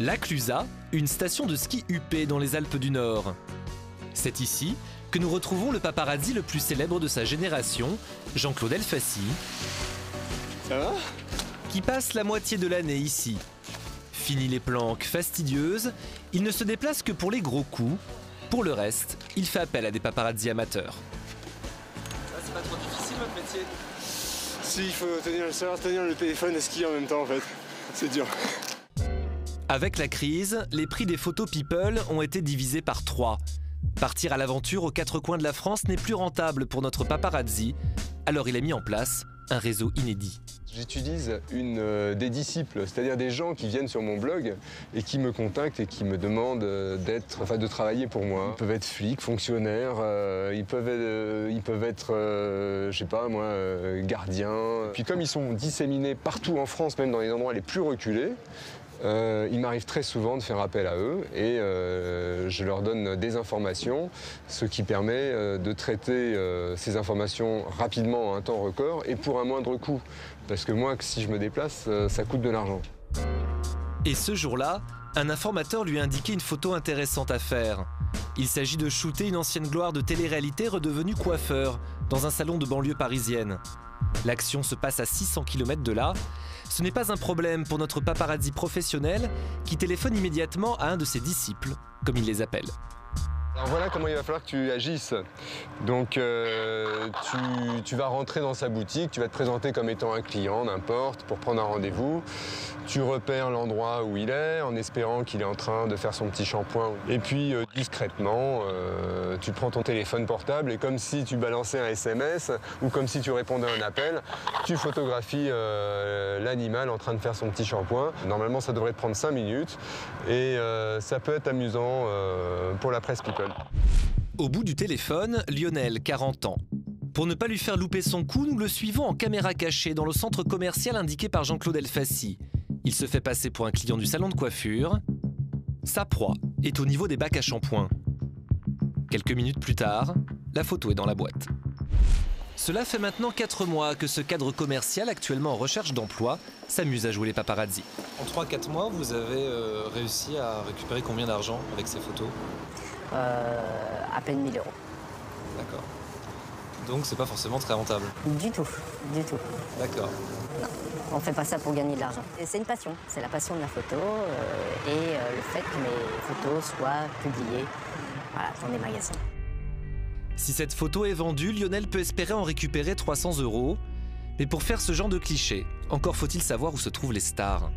La Clusaz, une station de ski huppée dans les Alpes du Nord. C'est ici que nous retrouvons le paparazzi le plus célèbre de sa génération, Jean-Claude Elfassi. Ça va ? Qui passe la moitié de l'année ici. Fini les planques fastidieuses, il ne se déplace que pour les gros coups. Pour le reste, il fait appel à des paparazzis amateurs. Ah, c'est pas trop difficile votre métier? Si, il faut savoir tenir le téléphone et skier en même temps en fait. C'est dur. Avec la crise, les prix des photos people ont été divisés par 3. Partir à l'aventure aux 4 coins de la France n'est plus rentable pour notre paparazzi, alors il a mis en place un réseau inédit. J'utilise des disciples, c'est-à-dire des gens qui viennent sur mon blog et qui me contactent et qui me demandent de travailler pour moi. Ils peuvent être flics, fonctionnaires, ils peuvent être je sais pas moi, gardiens. Puis comme ils sont disséminés partout en France, même dans les endroits les plus reculés, il m'arrive très souvent de faire appel à eux et je leur donne des informations, ce qui permet de traiter ces informations rapidement à un temps record et pour un moindre coût. Parce que moi, si je me déplace, ça coûte de l'argent. Et ce jour-là, un informateur lui a indiqué une photo intéressante à faire. Il s'agit de shooter une ancienne gloire de télé-réalité redevenue coiffeur dans un salon de banlieue parisienne. L'action se passe à 600 km de là. Ce n'est pas un problème pour notre paparazzi professionnel qui téléphone immédiatement à un de ses disciples, comme il les appelle. Alors voilà comment il va falloir que tu agisses. Donc tu vas rentrer dans sa boutique, tu vas te présenter comme étant un client, n'importe, pour prendre un rendez-vous. Tu repères l'endroit où il est en espérant qu'il est en train de faire son petit shampoing. Et puis discrètement, tu prends ton téléphone portable et comme si tu balançais un SMS ou comme si tu répondais à un appel, tu photographies l'animal en train de faire son petit shampoing. Normalement, ça devrait te prendre 5 minutes et ça peut être amusant pour la presse people. Au bout du téléphone, Lionel, 40 ans. Pour ne pas lui faire louper son coup, nous le suivons en caméra cachée dans le centre commercial indiqué par Jean-Claude Elfassi. Il se fait passer pour un client du salon de coiffure. Sa proie est au niveau des bacs à shampoing. Quelques minutes plus tard, la photo est dans la boîte. Cela fait maintenant 4 mois que ce cadre commercial, actuellement en recherche d'emploi, s'amuse à jouer les paparazzis. En 3-4 mois, vous avez réussi à récupérer combien d'argent avec ces photos? À peine 1000 €. D'accord. Donc c'est pas forcément très rentable? Du tout, du tout. D'accord. Non, on fait pas ça pour gagner de l'argent. C'est une passion, c'est la passion de la photo et le fait que mes photos soient publiées dans des magazines. Si cette photo est vendue, Lionel peut espérer en récupérer 300 €. Mais pour faire ce genre de cliché, encore faut-il savoir où se trouvent les stars.